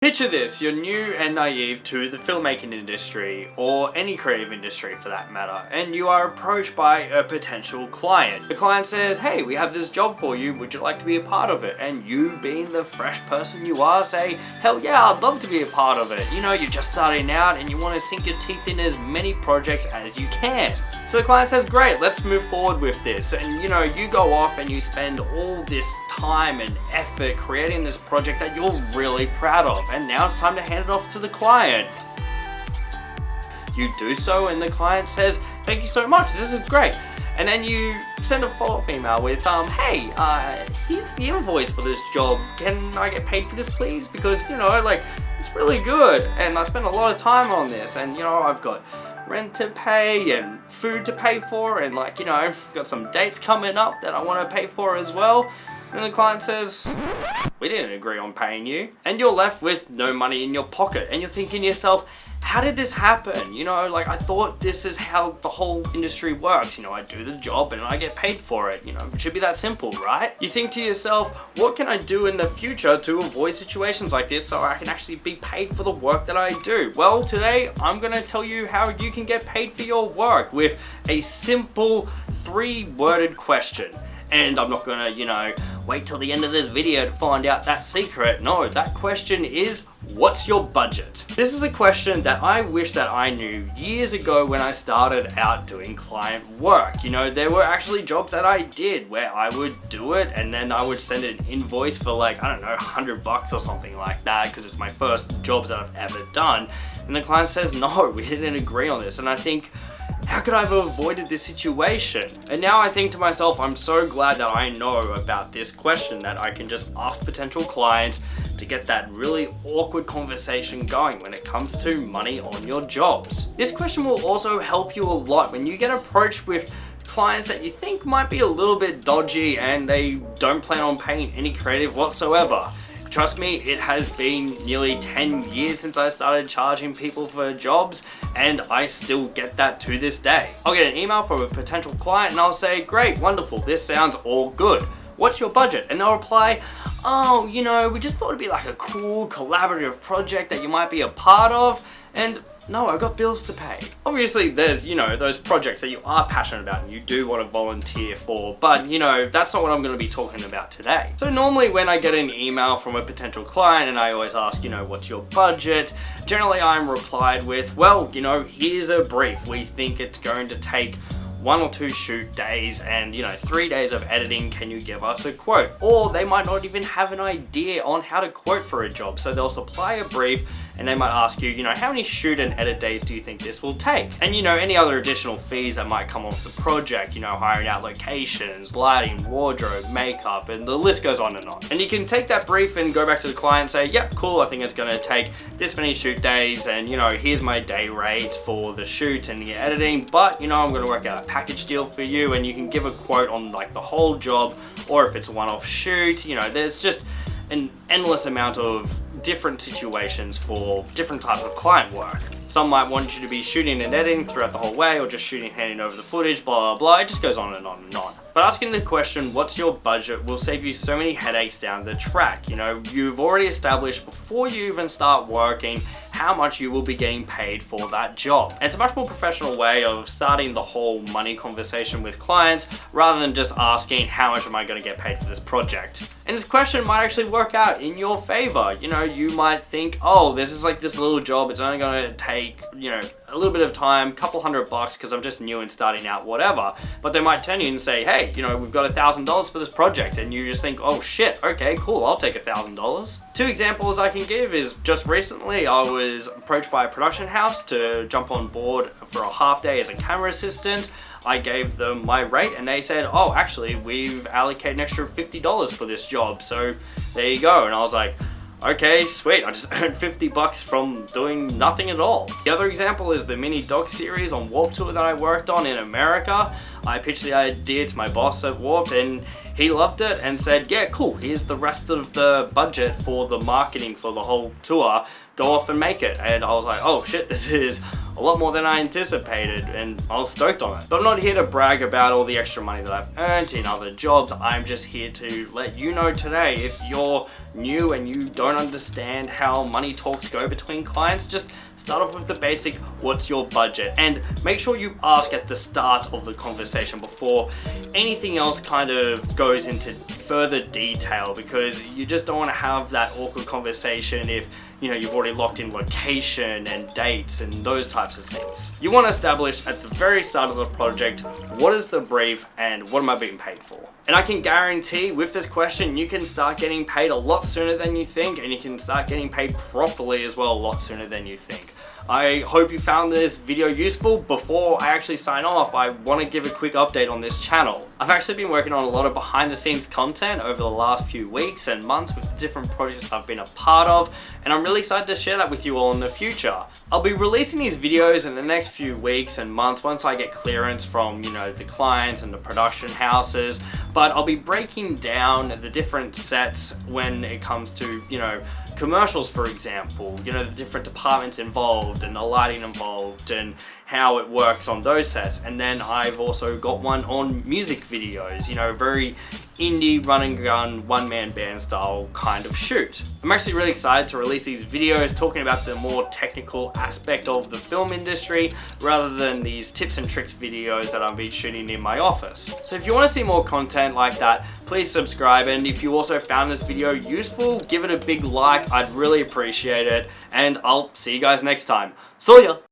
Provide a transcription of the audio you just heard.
Picture this, you're new and naive to the filmmaking industry, or any creative industry for that matter, and you are approached by a potential client. The client says, hey, we have this job for you, would you like to be a part of it? And you, being the fresh person you are, say, hell yeah, I'd love to be a part of it. You know, you're just starting out and you want to sink your teeth in as many projects as you can. So the client says, great, let's move forward with this. And you know, you go off and you spend all this time and effort creating this project that you're really proud of. And now it's time to hand it off to the client. You do so and the client says, thank you so much, this is great. And then you send a follow-up email with, hey, here's the invoice for this job. Can I get paid for this, please? Because, you know, like, it's really good and I spent a lot of time on this and, you know, I've got rent to pay and food to pay for and, like, you know, got some dates coming up that I want to pay for as well. And the client says, we didn't agree on paying you. And you're left with no money in your pocket. And you're thinking to yourself, how did this happen? You know, like, I thought this is how the whole industry works. You know, I do the job and I get paid for it. You know, it should be that simple, right? You think to yourself, what can I do in the future to avoid situations like this so I can actually be paid for the work that I do? Well, today I'm gonna tell you how you can get paid for your work with a simple 3-worded question. And I'm not gonna, you know, wait till the end of this video to find out that secret. No, that question is, what's your budget? This is a question that I wish that I knew years ago when I started out doing client work. You know, there were actually jobs that I did where I would do it and then I would send an invoice for, like, I don't know, $100 or something like that because it's my first jobs that I've ever done. And the client says, no, we didn't agree on this. And I think, how could I have avoided this situation? And now I think to myself, I'm so glad that I know about this question, that I can just ask potential clients to get that really awkward conversation going when it comes to money on your jobs. This question will also help you a lot when you get approached with clients that you think might be a little bit dodgy and they don't plan on paying any creative whatsoever. Trust me, it has been nearly 10 years since I started charging people for jobs and I still get that to this day. I'll get an email from a potential client and I'll say, great, wonderful, this sounds all good. What's your budget? And they'll reply, oh, you know, we just thought it'd be like a cool collaborative project that you might be a part of. And no, I've got bills to pay. Obviously, there's, you know, those projects that you are passionate about and you do want to volunteer for, but, you know, that's not what I'm going to be talking about today. So normally when I get an email from a potential client and I always ask, you know, what's your budget? Generally, I'm replied with, well, you know, here's a brief. We think it's going to take 1 or 2 shoot days and, you know, 3 days of editing. Can you give us a quote? Or they might not even have an idea on how to quote for a job. So they'll supply a brief and they might ask you, you know, how many shoot and edit days do you think this will take? And, you know, any other additional fees that might come off the project, you know, hiring out locations, lighting, wardrobe, makeup, and the list goes on and on. And you can take that brief and go back to the client and say, yep, cool, I think it's gonna take this many shoot days and, you know, here's my day rate for the shoot and the editing, but, you know, I'm gonna work out a package deal for you and you can give a quote on, like, the whole job, or if it's a one-off shoot, you know, there's just an endless amount of different situations for different types of client work. Some might want you to be shooting and editing throughout the whole way, or just shooting, handing over the footage, blah, blah, blah. It just goes on and on and on. But asking the question, what's your budget, will save you so many headaches down the track. You know, you've already established before you even start working how much you will be getting paid for that job. And it's a much more professional way of starting the whole money conversation with clients rather than just asking, how much am I going to get paid for this project? And this question might actually work out in your favor. You know, you might think, oh, this is like this little job, it's only going to take, you know, a little bit of time, couple $100 because I'm just new and starting out, whatever. But they might turn you and say, hey, you know, we've got $1,000 for this project, and you just think, oh shit, okay, cool, I'll take $1,000. 2 examples I can give is just recently I was approached by a production house to jump on board for a half day as a camera assistant. I gave them my rate and they said, oh, actually, we've allocated an extra $50 for this job, so there you go. And I was like, okay, sweet, I just earned $50 from doing nothing at all. The other example is the mini doc series on Warped Tour that I worked on in America. I pitched the idea to my boss at Warped and he loved it and said, yeah, cool, here's the rest of the budget for the marketing for the whole tour. Go off and make it. And I was like, oh shit, this is a lot more than I anticipated, and I was stoked on it. But I'm not here to brag about all the extra money that I've earned in other jobs. I'm just here to let you know today, if you're new and you don't understand how money talks go between clients, just start off with the basic, what's your budget? And make sure you ask at the start of the conversation before anything else kind of goes into further detail, because you just don't want to have that awkward conversation if you've already locked in location and dates and those types of things. You want to establish at the very start of the project, what is the brief and what am I being paid for? And I can guarantee with this question, you can start getting paid a lot sooner than you think, and you can start getting paid properly as well a lot sooner than you think. I hope you found this video useful. Before I actually sign off, I want to give a quick update on this channel. I've actually been working on a lot of behind the scenes content over the last few weeks and months with the different projects I've been a part of, and I'm really excited to share that with you all in the future. I'll be releasing these videos in the next few weeks and months once I get clearance from the clients and the production houses, but I'll be breaking down the different sets when it comes to commercials, for example, the different departments involved and the lighting involved and how it works on those sets. And then I've also got one on music videos, very indie run and gun one-man band style kind of shoot. I'm actually really excited to release these videos talking about the more technical aspect of the film industry rather than these tips and tricks videos that I've been shooting in my office. So if you want to see more content like that, please subscribe, and if you also found this video useful, give it a big like. I'd really appreciate it, and I'll see you guys next time. See ya!